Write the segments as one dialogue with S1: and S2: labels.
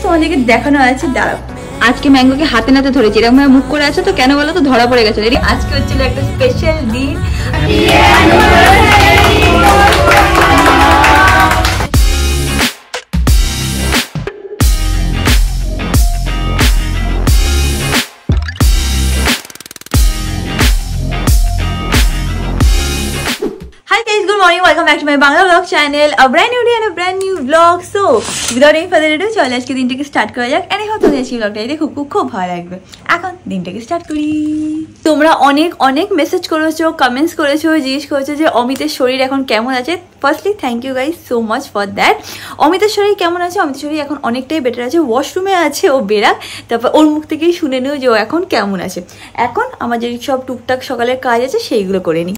S1: তোমাদেরকে দেখানো আছে। দাঁড়াও, আজকে ম্যাঙ্গোকে হাতে নাতে ধরেছি, এরকম ভাবে মুখ করে আছে তো কেন বলো তো, ধরা পড়ে গেছে। আজকে হচ্ছিল একটা স্পেশাল দিন। Welcome back to my Bangla vlog channel, a brand new day and a brand new vlog. So without any further ado, চলো আজকে দিনটাকে স্টার্ট করা যাক। এনে হতো আজকে vlogটা দেখো খুব ভালো লাগবে। এখন দিনটাকে স্টার্ট করি। তোমরা অনেক মেসেজ করেছো, কমেন্টস করেছো, জিজ্ঞেস করেছো যে অমিতের শরীর এখন কেমন আছে। Firstly thank you guys so much for that. অমিতের শরীর কেমন আছে? অমিতের শরীর এখন অনেকটাই বেটার আছে। ওয়াশরুমে আছে, ও বেরাক, তারপর ওর মুখ থেকেই শুনে নেও যে ও এখন কেমন আছে। এখন আমার যে সব টুকটাক সকালের কাজ আছে সেইগুলো করে নিই।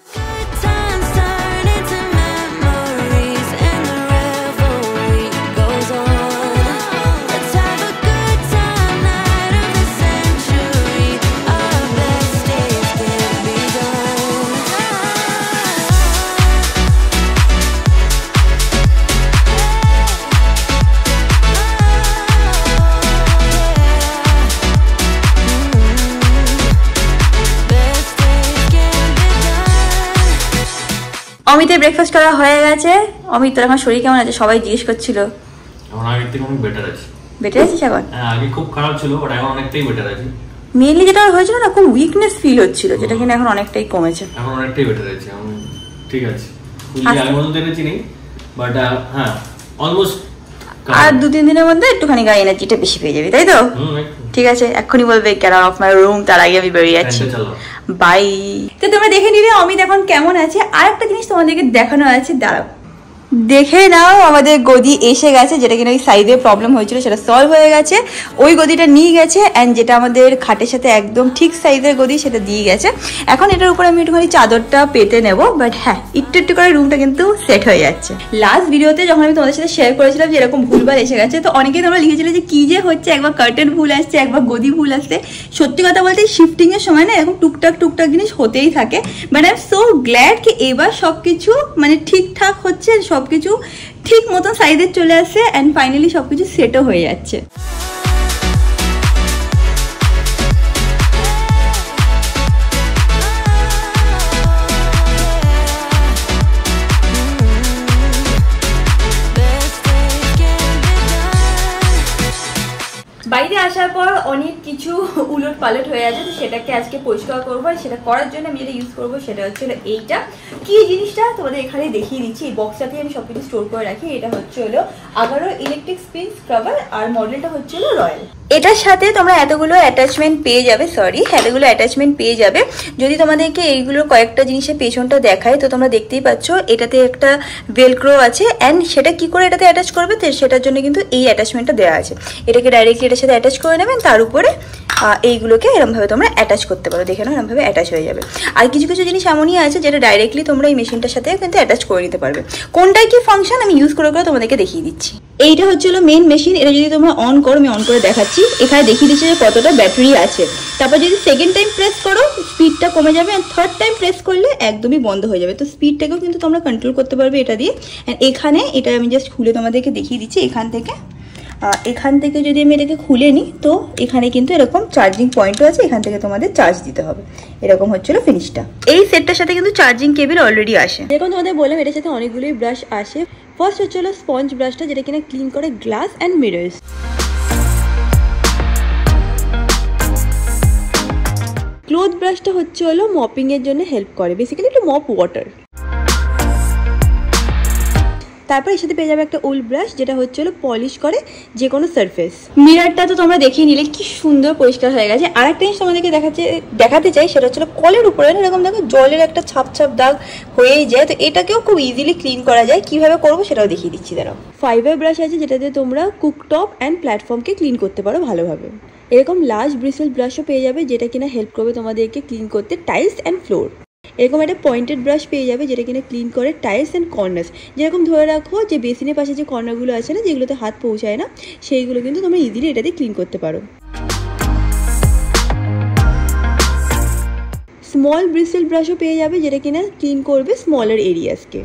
S1: অমিতের ব্রেকফাস্ট করা হয়ে গেছে। অমিত, তোর এখন শরীর কেমন আছে? সবাই জিজ্ঞেস করছিল।
S2: এখন আগের থেকে অনেক বেটার আছে।
S1: বেটার আছিস এখন?
S2: হ্যাঁ, আগে খুব খারাপ ছিল, বাট এখন অনেকটাই বেটার আছে।
S1: মেইনলি যেটা হয়েছিল না, খুব উইকনেস ফিল হচ্ছিল, যেটা কিনা এখন অনেকটাই কমেছে।
S2: এখন অনেকটাই বেটার আছে, এখন ঠিক আছে। ফুললি আগের মতো এনেছি নেই, বাট হ্যাঁ অলমোস্ট।
S1: আর 2-3 দিনের মধ্যে একটুখানি গায়ে এনার্জিটা বেশি পেয়ে যাবি, তাই তো? ঠিক আছে, এক্ষুনি বলবে get out of my room, তার আগে আমি বেরিয়ে যাচ্ছি, বাই। তো তোমরা দেখে নিলে অমিত এখন কেমন আছে। আর একটা জিনিস তোমাদেরকে দেখানো আছে, দাঁড়াও দেখে নাও। আমাদের গদি এসে গেছে, যেটা কিনা ওই সাইডে প্রবলেম হয়েছিল সেটা সলভ হয়ে গেছে। ওই গদিটা নিয়ে গেছে, অ্যান্ড যেটা আমাদের খাটের সাথে একদম ঠিক সাইজের গদি সেটা দিয়ে গেছে। এখন এটার উপরে আমি একটুখানি চাদরটা পেতে নেব, বাট হ্যাঁ একটু করে রুমটা কিন্তু সেট হয়ে যাচ্ছে। লাস্ট ভিডিওতে যখন আমি তোমাদের সাথে শেয়ার করেছিলাম যে এরকম ভুলভাল এসে গেছে, তো অনেকেই তোমরা লিখেছিলে যে কি যে হচ্ছে, একবার কার্টেন ভুল আসছে, একবার গদি ভুল আসছে। সত্যি কথা বলতে শিফটিং এর সময় না এরকম টুকটাক জিনিস হতেই থাকে, but I am so glad কি এবার সবকিছু মানে ঠিকঠাক হচ্ছে, সবকিছু ঠিক মতো সাইজে চলে আসছে, এন্ড ফাইনালি সবকিছু সেটও হয়ে যাচ্ছে। বাইরে আসার পর অনেক কিছু উলট পালট হয়ে আছে, তো সেটাকে আজকে পরিষ্কার করবো। আর সেটা করার জন্য আমি যেটা ইউজ করবো সেটা হচ্ছে এইটা। কি জিনিসটা তোমাদের এখানে দেখিয়ে দিচ্ছি। এই বক্সটাতে আমি সবকিছু স্টোর করে রাখি। এটা হচ্ছে হলো আগারো ইলেকট্রিক স্পিন স্ক্রাবার, আর মডেলটা হচ্ছে হলো রয়্যাল। এটার সাথে তোমরা এতগুলো অ্যাটাচমেন্ট পেয়ে যাবে, পেয়ে যাবে। যদি তোমাদেরকে এইগুলোর কয়েকটা জিনিসের পেছনটা দেখায়, তো তোমরা দেখতেই পাচ্ছ এটাতে একটা ভেলক্রো আছে, অ্যান্ড সেটা কি করে এটাতে অ্যাটাচ করবে সেটার জন্য কিন্তু এই অ্যাটাচমেন্টটা দেওয়া আছে। এটাকে ডাইরেক্টলি এটার সাথে অ্যাটাচ করে নেবেন, তার উপরে এইগুলোকে এরমভাবে তোমরা অ্যাটাচ করতে পারো। দেখে নাও এরমভাবে অ্যাটাচ হয়ে যাবে। আর কিছু জিনিস এমনই আছে যেটা ডাইরেক্টলি তোমরা এই মেশিনটার সাথে কিন্তু অ্যাটাচ করে নিতে পারবে। কোনটাই কি ফাংশন আমি ইউজ করে তোমাদেরকে দেখিয়ে দিচ্ছি। এইটা হচ্ছে হলো মেইন মেশিন। এটা যদি তোমরা অন করো, আমি অন করে দেখাচ্ছি। এখানে দেখিয়ে দিচ্ছে যে কতটা ব্যাটারি আছে। তারপর যদি সেকেন্ড টাইম প্রেস করো স্পিডটা কমে যাবে, আর থার্ড টাইম প্রেস করলে একদমই বন্ধ হয়ে যাবে। তো স্পিডটাকেও কিন্তু তোমরা কন্ট্রোল করতে পারবে এটা দিয়ে। এখানে এটা আমি জাস্ট খুলে তোমাদেরকে দেখিয়ে দিচ্ছি। এখান থেকে যদি আমি এটাকে খুলে নিই, তো এখানে কিন্তু এরকম চার্জিং পয়েন্টও আছে, এখান থেকে তোমাদের চার্জ দিতে হবে। এরকম হচ্ছিল ফিনিশটা। এই সেটটার সাথে কিন্তু চার্জিং কেবল অলরেডি আসে। যেরকম তোমাদের বললাম এটার সাথে অনেকগুলোই ব্রাশ আসে। ফার্স্ট হচ্ছে হলো স্পঞ্জ ব্রাশটা, যেটা কিনা ক্লিন করে গ্লাস অ্যান্ড মিরর্স। ক্লোথ ব্রাশটা হচ্ছে হলো মপিং এর জন্য হেল্প করে, বেসিক্যালি একটু মপ ওয়াটার। তারপর এর সাথে পেয়ে যাবে একটা উল ব্রাশ, যেটা হচ্ছে হলো পলিশ করে যে কোনো সারফেস। মিররটা তো তোমরা দেখিয়ে নিলে কি সুন্দর পরিষ্কার হয়ে গেছে। আর একটা জিনিস তোমাদেরকে দেখাতে চাই, সেটা হচ্ছে কলের উপরে এরকম দেখো জলের একটা ছাপ দাগ হয়েই যায়। তো এটাকেও খুব ইজিলি ক্লিন করা যায়। কিভাবে করবো সেটাও দেখিয়ে দিচ্ছি। দাঁড়াও, ফাইবার ব্রাশ আছে, যেটাতে তোমরা কুকটপ অ্যান্ড প্ল্যাটফর্মকে ক্লিন করতে পারো ভালোভাবে। এরকম লার্জ ব্রিসেল ব্রাশও পেয়ে যাবে, যেটা কিনা হেল্প করবে তোমাদেরকে ক্লিন করতে টাইলস অ্যান্ড ফ্লোর। এরকম একটা পয়েন্টেড ব্রাশ পেয়ে যাবে, যেটা কিনা ক্লিন করে টাইলস অ্যান্ড কর্নার্স। যেরকম ধরে রাখো যে বেসিনের পাশে যে কর্নারগুলো আছে না, যেগুলোতে হাত পৌঁছায় না, সেইগুলো কিন্তু তোমরা ইজিলি এটাতে ক্লিন করতে পারো। স্মল ব্রিসেল ব্রাশও পেয়ে যাবে, যেটা কিনা ক্লিন করবে স্মলার এরিয়াসকে।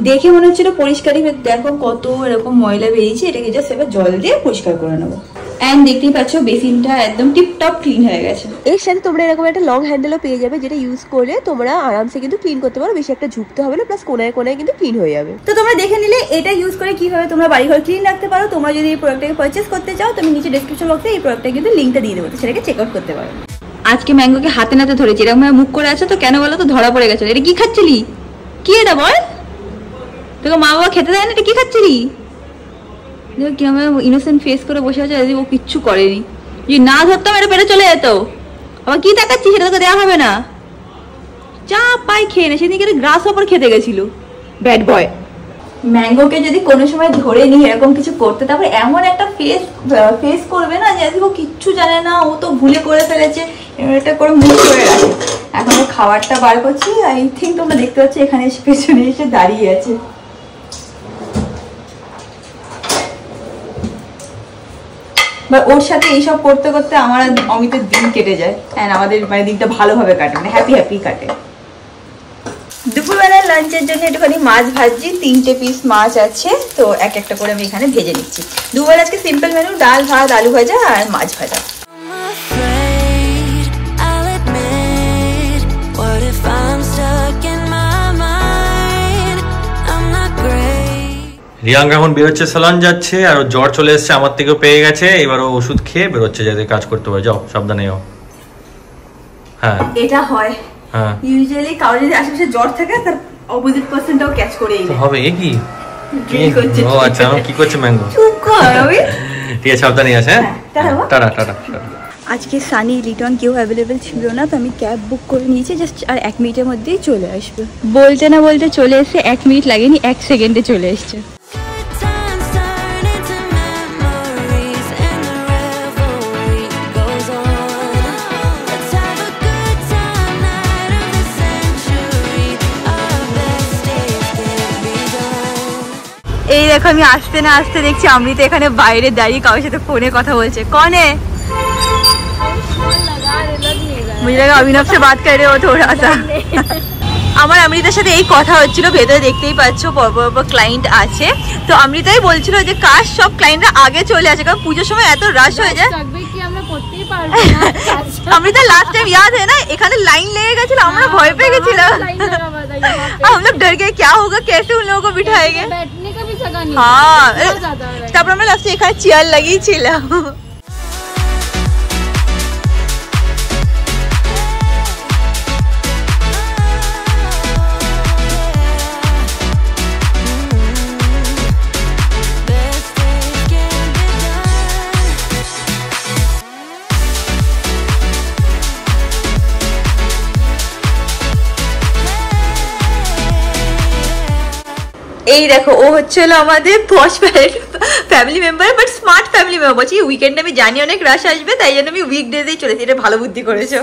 S1: দেখে মনে হচ্ছিল পরিষ্কারই, দেখো কত এরকম ময়লা বেরিয়েছে। এটাকে জাস্ট এবার জল দিয়ে পরিষ্কার করে নেবো। এন্ড দেখতেই পাচ্ছ বেসিনটা একদম টিপটপ ক্লিন হয়ে গেছে। এর সাথে তোমরা এরকম একটা লং হ্যান্ডেলও পেয়ে যাবে, যেটা ইউজ করলে তোমরা আরামসে কিন্তু ক্লিন করতে পারো, বেশি একটা ঝুঁকতে হবে না, প্লাস কোনায় কোনায় কিন্তু ক্লিন হয়ে যাবে। তো তোমরা দেখে নিলে এটা ইউজ করে কিভাবে তোমরা বাড়িঘর ক্লিন রাখতে পারো। তোমরা যদি এই প্রোডাক্টটাকে পারচেস করতে চাও, তুমি নিচে ডেসক্রিপশন বক্সে এই প্রোডাক্টটা কিন্তু লিঙ্কটা দিয়ে দেবো, তো সেটাকে চেক আউট করতে পারো। আজকে ম্যাঙ্গোকে হাতে নাতে ধরেছি, এরকম মুখ করে আছে তো কেন বলো তো, ধরা পড়ে গেছে। এটা কি খাচ্ছিলি? কি এটা বল? তোকে মা বাবা খেতে দেয় না, এটা কি খাচ্ছিলি? দেখো কি আমার ইনোসেন্ট ফেস করে বসে আছে, ও কিচ্ছু করেনি। যদি না ধরতাম এটা পেটে চলে যেত। আবার কি দেখাচ্ছি, সেটা তোকে দেওয়া হবে না। চা পাই খেয়ে না, সেদিকে গ্রাস হপার খেতে গেছিল। Bad boy. ম্যাঙ্গোকে যদি কোনো সময় ধরে নিই এরকম কিছু করতে, তারপরে এমন একটা ফেস করবে না যে ও কিচ্ছু জানে না, ও তো ভুলে করে ফেলেছে, এটা করে মুখ করে রাখে। এখন খাবারটা বার করছি, আই থিঙ্ক তোমরা দেখতে পাচ্ছ এখানে পেছনে এসে দাঁড়িয়ে আছে। বা ওর সাথে এইসব করতে করতে আমার অমিতের দিন কেটে যায়, অ্যান্ড আমাদের মানে দিনটা ভালোভাবে কাটে, মানে হ্যাপি কাটে। দুপুরবেলার লাঞ্চের জন্য একটুখানি মাছ ভাজছি, 3টে পিস মাছ আছে, তো এক একটা করে আমি এখানে ভেজে নিচ্ছি। দুপুরবেলা আজকে সিম্পল মেনু, ডাল ভাত আলু ভাজা আর মাছ ভাজা।
S2: রিয়াঙ্কা এখন বেরোচ্ছে, সালান যাচ্ছে, আর জ্বর চলে এসছে, আমার থেকেও পেয়ে গেছে। এবার ও ওষুধ খেয়ে বেরোচ্ছে যাতে কাজ করতে পারে। যাও সাবধানে যাও। হ্যাঁ এটা হয়, হ্যাঁ ইউজুয়ালি কারো যদি আশেপাশে জ্বর থাকে তার অপোজিট পার্সনটাও ক্যাচ করেই যায়। হবে এ কি ও আচ্ছা, কি করছে ম্যাঙ্গো? চুপ কর অবি। ঠিক আছে সাবধানে আছে। হ্যাঁ টাটা টাটা। আজকে সানি লিটন কেউ অ্যাভেলেবেল ছিল না, তো আমি ক্যাব বুক করে নিয়েছি, জাস্ট আর 1 মিনিটের মধ্যেই চলে আসবে। বলতে না বলতে চলে এসে 1 মিনিট লাগেনি, 1 সেকেন্ডে চলে এসছে। এই দেখো আমি আসতে না আসতে দেখছি অমৃতা এখানে বাইরে দাঁড়িয়ে কারোর সাথে ফোনে কথা বলছে। কনে? मुझे लगा अभिनव से बात कर रहे हो थोड़ा सा। আমার অমৃতার সাথে এই কথা হচ্ছিল, ভেতরে দেখতেই পাচ্ছ পর ক্লায়েন্ট আছে, তো অমৃতাই বলছিল যে কাশ সব ক্লায়েন্টরা আগে চলে আসে, কারণ পুজোর সময় এত রাশ হয়ে যায়। অমৃতা লাস্ট টাইম याद है ना, এখানে লাইন লেগে গেছিল, আমরা ভয় পেয়ে গেছিলাম। हम लोग डर गए क्या होगा, कैसे उन लोगों को बिठाएंगे। हाँ তারপর আমরা লাস্টে এখানে চেয়ার লাগিয়েছিলাম। এই দেখো ও হচ্ছে হলো আমাদের posh family member, but smart family member. বলছি উইকেন্ডে আমি জানি অনেক রাশ আসবে, তাই জন্য আমি উইকডেজেই চলেছি। এটা ভালো বুদ্ধি করেছো।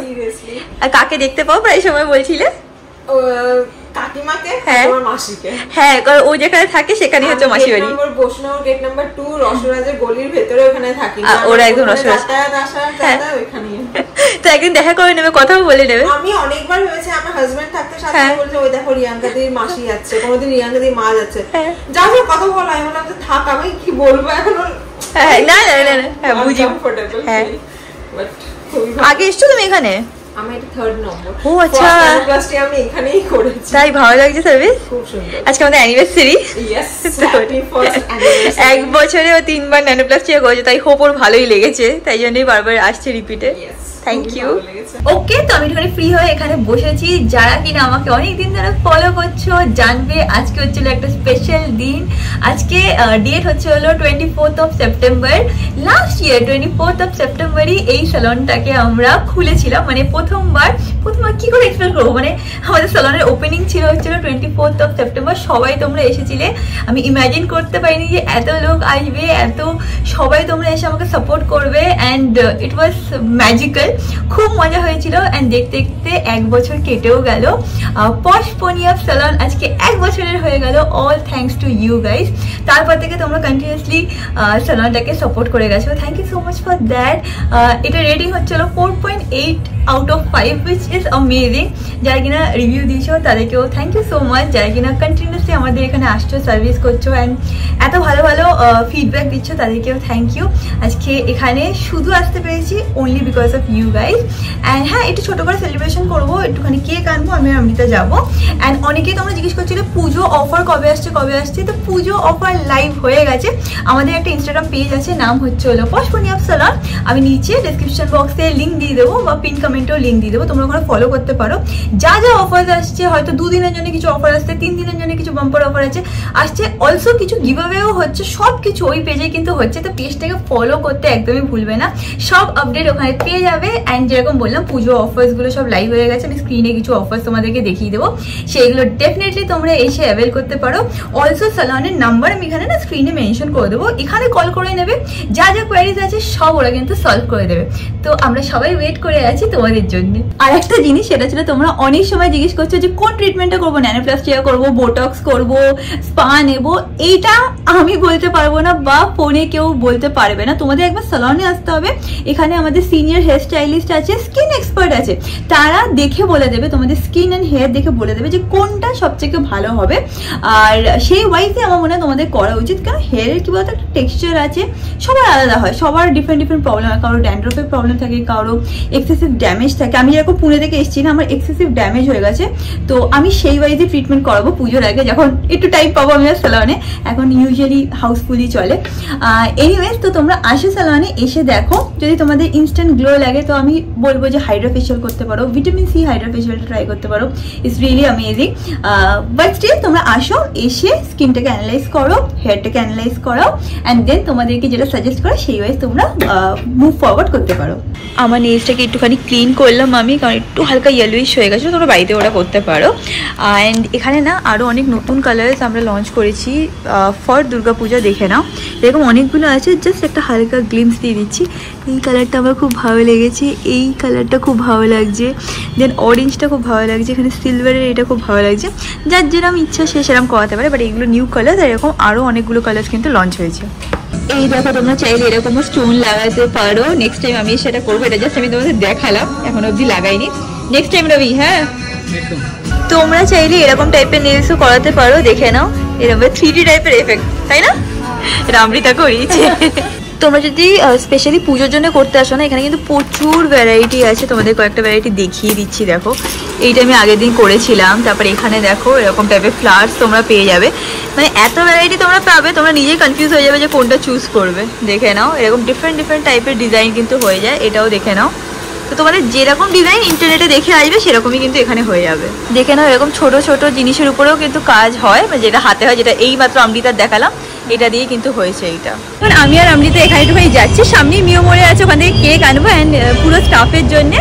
S2: আর কাকে দেখতে পাও প্রায় সময় বলছিলে? কাকিমাকে, আমার মাসিকে। হ্যাঁ ও যেখানে থাকে সেখানেই হচ্ছে মাসি বাড়ি। নম্বর বৈষ্ণব গেট নাম্বার 2 রসরাজের গলির ভিতরে ওখানে থাকি। ওরা একদম রসরাজ ওইখানেই। তো একদিন দেখা করে নেবে, কথাও বলে নেবে। আমি অনেকবার ভেবেছি আমার হাজবেন্ড থাকতে সাথে বলছে ওই দেখো রিয়াঙ্কা দির মাসি যাচ্ছে, কোনোদিন রিয়াঙ্কা দির মা যাচ্ছে, যা যা কথা বলা। আমি বললাম যে থাক, আমি কি বলবো এখন। হ্যাঁ না না না হ্যাঁ বুঝি। হ্যাঁ আগে এসছো তুমি এখানে? আমি এটা 3rd নম্বর। ও আচ্ছা ক্লাসটি আমি এখানেই করেছি, তাই ভালো লাগছে সার্ভিস। খুব সুন্দর। আজকে আমাদের anniversary. Yes happy first anniversary. 1 বছরে ও 3বার ন্যানোপ্লাস্টিয়া করেছে, তাই হোপ ওর ভালোই লেগেছে, তাই জন্যই বারবার আসছে রিপিটে। Thank you. ওকে তো আমি এখানে ফ্রি হয়ে এখানে বসেছি। যারা কিনা আমাকে অনেকদিন ধরে ফলো করছো জানবে আজকে হচ্ছিল একটা স্পেশাল দিন। আজকে ডেট হচ্ছে হলো 24th of September। Last year 24th of September-ই এই স্যালনটাকে আমরা খুলেছিলাম, মানে প্রথমবার কি করে এক্সপ্লেন করবো, মানে আমাদের স্যালনের ওপেনিং ছিল হচ্ছিল 24th of September। সবাই তোমরা এসেছিলে, আমি ইমাজিন করতে পারিনি যে এত লোক আসবে, এত সবাই তোমরা এসে আমাকে সাপোর্ট করবে, অ্যান্ড ইট ওয়াজ ম্যাজিক্যাল। খুব মজা হয়েছিল, অ্যান্ড দেখতে দেখতে 1 বছর কেটেও গেল। পশ পনিয়াব স্যালন আজকে 1 বছরের হয়ে গেল, all thanks to you guys. তারপর থেকে তোমরা কন্টিনিউসলি স্যালনটাকে সাপোর্ট করে গেছো, thank you so much for that. এটা রেটিং হচ্ছিল 4.8
S1: out of 5 which is amazing. যারা কিনা রিভিউ দিয়েছো তাদেরকেও থ্যাংক ইউ সো মাচ, যারা কিনা কন্টিনিউসলি আমাদের এখানে আসছো, সার্ভিস করছো অ্যান্ড এত ভালো ভালো ফিডব্যাক দিচ্ছ তাদেরকেও থ্যাংক ইউ। আজকে এখানে শুধু আসতে পেরেছি only because of you guys. And হ্যাঁ, একটু ছোটো করে সেলিব্রেশন করবো, একটুখানি কেক আনবো, আমি আর অমৃতা যাবো। অ্যান্ড অনেকেই তোমরা জিজ্ঞেস করছিলে পুজো অফার কবে আসছে কবে আসছে, তো পুজো অফার লাইভ হয়ে গেছে। আমাদের একটা ইনস্টাগ্রাম পেজ আছে, নাম হচ্ছে হলো পশ পনিয়াব সালন। আমি নিচে ডিসক্রিপশন বক্সে লিঙ্ক দিয়ে দেবো বা পিন কমেন্টেও লিঙ্ক দিয়ে দেবো, তোমরা ওখানে ফলো করতে পারো। যা যা অফার আসছে, হয়তো 2 দিনের জন্য কিছু অফার আসছে, 3 দিনের জন্য কিছু বাম্পার অফার আসছে, অলসো কিছু গিভঅ্যাওয়েও হচ্ছে, সব কিছু ওই পেজে কিন্তু হচ্ছে। তো পেজটাকে ফলো করতে একদমই ভুলবে না, সব আপডেট ওখানে পেয়ে যাবে। অ্যান্ড যেরকম বললাম পুজো অফার্সগুলো সব লাইভ হয়ে গেছে, আমি স্ক্রিনে কিছু অফার্স তোমাদেরকে দেখিয়ে দেবো, সেইগুলো ডেফিনেটলি তোমরা এসে অ্যাভেল করতে পারো। অলসো সালনের নাম্বার আমি এখানে না স্ক্রিনে মেনশন করে দেবো, এখানে কল করে নেবে, যা যা কোয়ারিজ আছে সব ওরা কিন্তু সলভ করে দেবে। তো আমরা সবাই ওয়েট করে আছি তোমাদের জন্য। আর একটা জিনিস সেটা ছিল, তোমরা অনেক সময় জিজ্ঞেস করছো যে কোন ট্রিটমেন্টটা করবো, ন্যানোপ্লাস্টিয়া করবো, বোটক্স করবো, স্পা নেবো। এইটা আমি বলতে পারবো না বা ফোনে কেউ বলতে পারবে না, তোমাদের একবার সালনে আসতে হবে। এখানে আমাদের সিনিয়র হেয়ার স্টাইলিস্ট আছে, স্কিন এক্সপার্ট আছে, তারা দেখে বলে দেবে, তোমাদের স্কিন অ্যান্ড হেয়ার দেখে বলে দেবে যে কোনটা সবথেকে ভালো হবে। আর সেই ওয়াইজে আমার মনে হয় তোমাদের করা উচিত, কারণ হেয়ারের কি বলতো একটা টেক্সচার আছে, সবার আলাদা হয়, সবার ডিফারেন্ট ডিফারেন্ট প্রবলেম হয়, কারো ড্যান্ড্রফের প্রবলেম থাকে, কারো এক্সেসিভ ড্যামেজ থাকে। আমি যেরকম পুনে থেকে এসেছি না, আমার এক্সেসিভ ড্যামেজ হয়ে গেছে, তো আমি সেই ওয়াইজে ট্রিটমেন্ট করাবো পুজোর আগে, যখন একটু টাইম পাবো আমি আর সালনে। এখন ইউজুয়ালি হাউসফুলি চলে। এনিওয়েজ, তো তোমরা আসো সালনে, এসে দেখো। যদি তোমাদের ইনস্ট্যান্ট গ্লো লাগে তো আমি বলবো যে হাইড্রা ফেশিয়াল করতে পারো, ভিটামিন সি হাইড্রা ফেশিয়ালটা ট্রাই করতে পারো, it's really amazing. But still তোমরা আসো, এসে স্কিনটাকে অ্যানালাইজ করো, হেয়ারটাকে অ্যানালাইজ করো, অ্যান্ড দেন তোমাদেরকে যেটা সাজেস্ট করো সেই ওয়াইজ তোমরা মুভ ফরওয়ার্ড করতে পারো। আমার নেলসটাকে একটুখানি ক্লিন করলাম আমি, কারণ একটু হালকা ইয়েলোইশ হয়ে গেছিলো, তোমরা বাড়িতে ওটা করতে পারো। অ্যান্ড এখানে না আরও অনেক নতুন কালার্স আমরা লঞ্চ করেছি ফর দুর্গাপূজা, দেখে নাও। এরকম অনেকগুলো আছে, জাস্ট একটা হালকা গ্লিমস দিয়ে দিচ্ছি। এই কালারটা আমার খুব ভালো লেগেছে, এই কালারটা খুব ভালো লাগছে, দেন অরেঞ্জটা খুব ভালো লাগছে, এখানে সিলভারের এটা খুব ভালো লাগছে। যার যেরকম ইচ্ছা সে সেরকম করাতে পারে, বাট এগুলো নিউ কালার, আর এরকম আরও অনেকগুলো কালার্স কিন্তু লঞ্চ হয়েছে। এই দেখো, তোমরা চাইলে এরকমও স্টোন লাগাতে পারো, নেক্সট টাইম আমি সেটা করবো। এটা জাস্ট আমি তোমাদের দেখালাম, এখন অবধি লাগাইনি, নেক্সট টাইম রবি। হ্যাঁ, তোমরা চাইলে এরকম টাইপের নেলসও করাতে পারো, দেখে নাও, এরকম 3D টাইপের এফেক্ট, তাই না? এটা অমৃতা করিয়েছে। তোমরা যদি স্পেশালি পুজোর জন্য করতে আসো না, এখানে কিন্তু প্রচুর ভ্যারাইটি আছে, তোমাদের কয়েকটা ভ্যারাইটি দেখিয়ে দিচ্ছি। দেখো, এইটা আমি আগের দিন করেছিলাম, তারপরে এখানে দেখো এরকম টাইপের ফ্লাওয়ার্স তোমরা পেয়ে যাবে, মানে এত ভ্যারাইটি তোমরা পাবে, তোমরা নিজেই কনফিউজ হয়ে যাবে যে কোনটা চুজ করবে। দেখে নাও, এরকম ডিফারেন্ট ডিফারেন্ট টাইপের ডিজাইন কিন্তু হয়ে যায়, এটাও দেখে নাও। তো তোমাদের যেরকম ডিজাইন ইন্টারনেটে দেখে আসবে সেরকমই কিন্তু এখানে হয়ে যাবে। দেখে নাও, এরকম ছোট ছোট জিনিসের উপরেও কিন্তু কাজ হয়, যেটা হাতে হয়, যেটা এই মাত্র অমৃতার দেখালাম, এটা দিয়ে কিন্তু হয়েছে এইটা। এখন আমি আর অমৃতা এখানে একটুখানি যাচ্ছি, সামনেই মিও মোড়ে আছে, ওখান থেকে কেক আনবো। অ্যান্ড পুরো স্টাফের জন্য,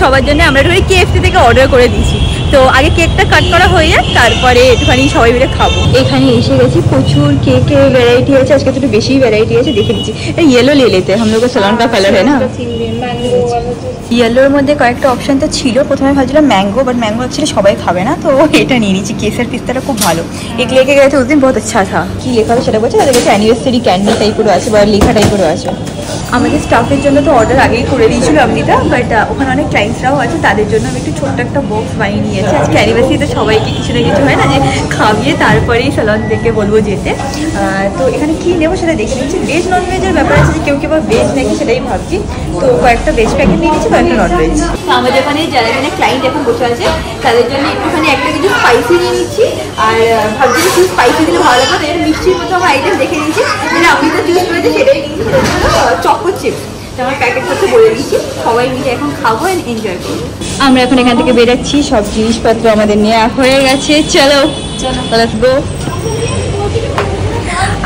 S1: সবার জন্য আমরা একটুখানি KFC থেকে অর্ডার করে দিয়েছি। তো আগে কেকটা কাট করা হয়ে যাক, তারপরে একটুখানি সবাই মিলে খাবো। এখানে এসে গেছি, প্রচুর কেকের ভ্যারাইটি আছে, আজকে একটু বেশি ভ্যারাইটি আছে, দেখে নিচ্ছি। ইয়েলো লে লেতে হাম লোগো সালন কা কালার হ্যাঁ না। ইয়েলোর মধ্যে কয়েকটা অপশন তো ছিল, প্রথমে ভাবছিলাম ম্যাঙ্গো, বাট ম্যাঙ্গো অ্যাকচুয়ালি সবাই খাবে না, তো এটা নিয়ে নিচ্ছি। কেসার পিস্তাটা খুব ভালো, এক লেকে গেছে উস দিন, বহুত আচ্ছা থা। কি লেখা হবে সেটা বলছে, তাদের কাছে অ্যানিভার্সারি ক্যান্ডি টাইপেরও আছে বা লেখা টাইপেরও আছে। আমাদের স্টাফের জন্য তো অর্ডার আগেই করে দিয়েছিল অমৃতা, বাট ওখানে অনেক ক্লায়েন্টসরাও আছে, তাদের জন্য আমি একটু ছোট্ট একটা বক্স বানিয়ে নিয়েছি। আজকে অ্যানিভার্সারিতে সবাইকে কিছু না কিছু হয় না, যে খাবিয়ে তারপরেই সালন থেকে বলবো যেতে। তো এখানে কী নেবো সেটা দেখে নিচ্ছি। ভেজ নন ভেজের ব্যাপার আছে, যে কেউ কেউ ভেজ নাকি সেটাই ভাবছি, তো কয়েকটা ভেজ প্যাকেট নিয়ে নিচ্ছি, কয়েকটা নন ভেজ। তো আমাদের ওখানে যারা এখানে ক্লায়েন্ট এখন বসে আছে তাদের জন্য একটুখানি একটা কিছু স্পাইসি নিয়ে নিচ্ছি, আর ভাবছি যে কিছু স্পাইসি দিলে ভালো লাগবে। এর মিষ্টির মতো আমার আইটেম দেখে নিচ্ছি, যেটা আমি তো চুজ করেছি সেটাই নিচ্ছি, চকো চিপস। আমার প্যাকেট করতে বলে দিচ্ছি, সবাই মিলে এখন খাবো এন্ড এনজয় করবো। আমরা এখন এখান থেকে বেরোচ্ছি, সব জিনিসপত্র আমাদের নেওয়া হয়ে গেছে, চলো লেটস গো।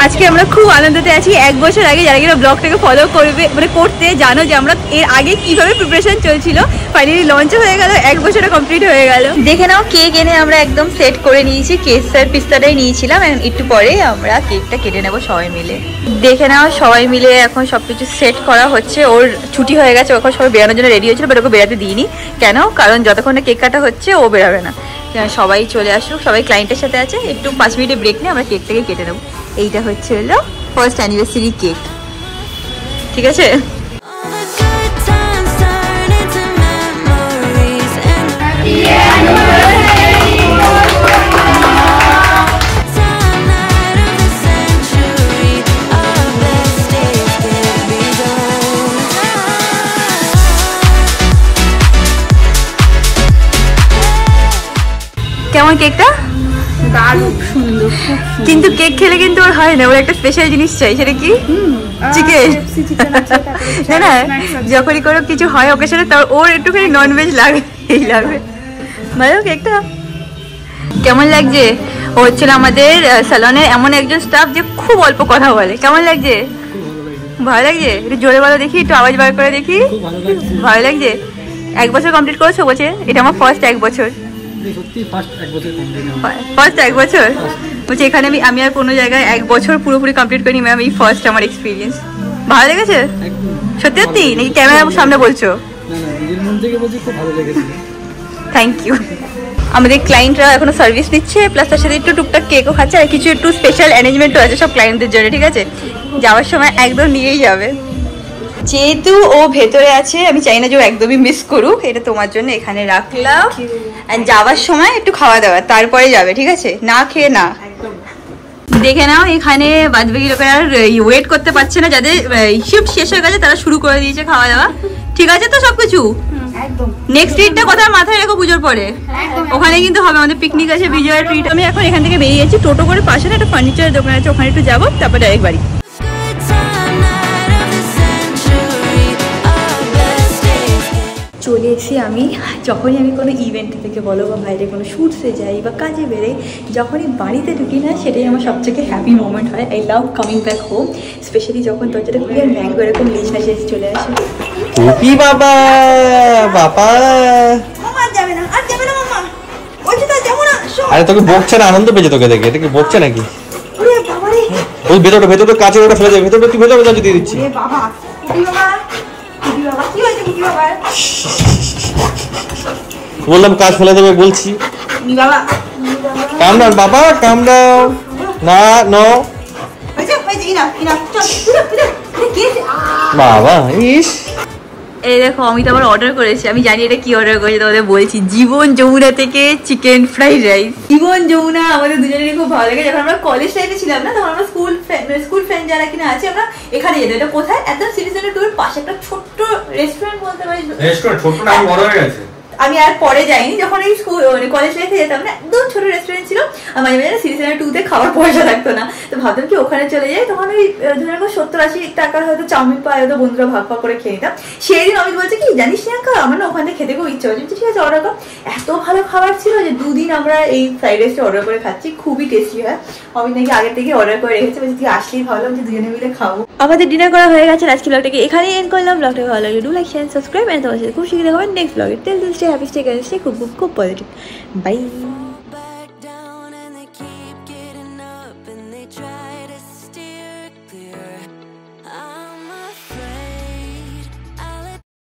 S1: আজকে আমরা খুব আনন্দতে আছি। 1 বছর আগে যারা কিনা ব্লগটাকে ফলো করবে, মানে করতে জানো যে আমরা এর আগে কিভাবে প্রিপারেশন চলছিল, ফাইনালি লঞ্চ হয়ে গেল, 1 বছরে কমপ্লিট হয়ে গেল। দেখে নাও, কেক এনে আমরা একদম সেট করে নিয়েছি, কেসার পিস্তাটাই নিয়েছিলাম, একটু পরে আমরা কেকটা কেটে নেবো সবাই মিলে। দেখে নাও, সবাই মিলে এখন সবকিছু সেট করা হচ্ছে। ওর ছুটি হয়ে গেছে, ওখানে সবাই বেরানোর জন্য রেডি হয়েছিল, বাট ওকে বেরাতে দিইনি। কেন? কারণ যতক্ষণ না কেক কাটা হচ্ছে ও বেরাবে না। সবাই চলে আসুক, সবাই ক্লায়েন্টের সাথে আছে, একটু 5 মিনিটের ব্রেক নিয়ে আমরা কেকটাকে কেটে নেবো। এইটা হচ্ছে হলো ফার্স্ট অ্যানিভার্সারি কেক, ঠিক আছে?
S2: কেমন কেকটা?
S1: দারুণ সুন্দর,
S2: কিন্তু কেক খেলে কিন্তু ওর হয় না, ওর একটা স্পেশাল জিনিস চাই। সেটা কি? চিকেন। না না, যখনই কোনো কিছু হয় ওকে সাথে ওর একটুখানি ননভেজ লাগবে, এই লাগবে। ভালো কেকটা কেমন লাগছে? ও হচ্ছিল আমাদের স্যালনের এমন একজন স্টাফ যে খুব অল্প কথা বলে। কেমন লাগছে? ভালো লাগছে? একটু জোরে বলো দেখি, একটু আওয়াজ বার করে দেখি। ভালো লাগছে? 1 বছর কমপ্লিট করেছো বলছে? এটা আমার ফার্স্ট 1 বছর। ফার্স্ট 1 বছর বলছে এখানে আমি আর কোনো জায়গায় 1 বছর পুরোপুরি কমপ্লিট করিনি ম্যাম, এই ফার্স্ট আমার এক্সপিরিয়েন্স। ভালো লেগেছে সত্যি সত্যি নাকি ক্যামেরার সামনে বলছো? Thank you. আমাদের ক্লায়েন্টরা এখনো সার্ভিস দিচ্ছে, প্লাস তার সাথে একটু টুকটাক কেকও খাচ্ছে, আর কিছু একটু স্পেশাল অ্যারেঞ্জমেন্টও আছে সব ক্লায়েন্টদের জন্য, ঠিক আছে? যাওয়ার সময় একদম নিয়েই যাবে। যেহেতু ও ভেতরে আছে আমি চাই না যে ও একদমই মিস করুক, এটা তোমার জন্য এখানে রাখলাম। আর যাওয়ার সময় একটু খাওয়া দাওয়া, তারপরে যাবে, ঠিক আছে? না খেয়ে না। দেখে নাও এখানে বাদবাকি লোকেরা আর ওয়েট করতে পারছে না, যাদের শিফট শেষ হয়ে গেছে তারা শুরু করে দিয়েছে খাওয়া দাওয়া। ঠিক আছে তো সবকিছু? নেক্সট ডেটটা কথা মাথায় রেখো, পুজোর পরে ওখানে কিন্তু হবে আমাদের পিকনিক আছে, বিজয়ের ট্রিট। আমি এখন এখান থেকে বেরিয়ে যাচ্ছি, টোটো করে পাশে না একটা ফার্নিচারের দোকান আছে, ওখানে একটু যাবো, তারপর ডাইরেক্ট বাড়ি। চলে এসেছি আমি। যখনই আমি কোনো ইভেন্ট থেকে বলো বা বাইরে কোনো শ্যুটসে যাই বা কাজে বেরোই, যখনই বাড়িতে ঢুকি না সেটাই আমার সবথেকে হ্যাপি মোমেন্ট হয়। I love coming back home, specially যখন দরজাটা খুলে আর ম্যাঙ্গো এরকম লেজ না শেষ চলে আসে।
S3: টুপি বাবা বাবা
S2: আর যাবে না, আর যাবে না মামা, বলছি তো যাবো না।
S3: আরে তোকে বকছে না, আনন্দ পেয়েছে তোকে দেখে, এটা কি বকছে নাকি?
S2: ওরে বাবা রে,
S3: ওই ভেতরটা কাছে ওটা ফেলে যাবে, ভেতরটা তুই ভেতরে দিয়ে দিচ্ছি।
S2: এ বাবা, কুটি বাবা, কুটি বাবা, কি হয়েছে কুটি বাবা?
S3: বললাম কাজ ফেলে দেবে বলছি।
S2: বাবা
S3: কাম ডাউন বাবা, কাম ডাউন। না নো বাবা। ইস
S2: এই দেখো আমি তো আবার অর্ডার করেছি, আমি জানি এটা কি অর্ডার করেছি, তোমাদের বলছি। জীবন যমুনা থেকে চিকেন ফ্রাইড রাইস। জীবন যমুনা আমাদের দুজনেরই খুব ভালো লাগে। যখন আমরা কলেজ লাইফে ছিলাম না, তখন আমরা স্কুল ফ্রেন্ড যারা কিনা আছে, আমরা এখানে যেতাম। এটা কোথায়? একদম সিটি সেন্টার টুর পাশে একটা ছোট্ট রেস্টুরেন্ট বলতে পারি।
S3: রেস্টুরেন্ট ছোট না, বড় হয়ে গেছে।
S2: আমি আর পরে যাইনি, যখন এই স্কুল মানে কলেজ লাইফে যেতাম না, একদম ছোট রেস্টুরেন্ট ছিল। আর মাঝে মাঝে সিটি সেন্টার 2-তে খাবার পয়সা লাগতো না, তো ভাবতাম কি ওখানে চলে যাই। তখন ওই ধরে 70-80 টাকার হয়তো চাউমিন পাওয়া যেত, বন্ধুরা ভাগ ভাগ করে খেয়ে নিতাম। সেই দিন অমিত বলছে কি জানিস না আঙ্কা, আমার না ওখানে খেতে খুব ইচ্ছা হচ্ছে। ঠিক আছে অর্ডার কর। এত ভালো খাবার ছিল যে 2 দিন আমরা এই ফ্রাইড রাইসটা অর্ডার করে খাচ্ছি, খুবই টেস্টি হয়। অমিত নাকি আগে থেকে অর্ডার করে রেখেছে, বলছি তুই আসলেই ভাবলাম যে দুজনে মিলে খাবো। আমাদের ডিনার করা হয়ে গেছে, আজকে ব্লগটাকে এখানেই এন্ড করলাম। ব্লগটা ভালো লাগলে do like share subscribe, and তোমার সাথে খুব শীঘ্রই দেখা হবে নেক্সট ব্লগে। Till this stay happy, stay খুব খুব খুব পজিটিভ। বাই।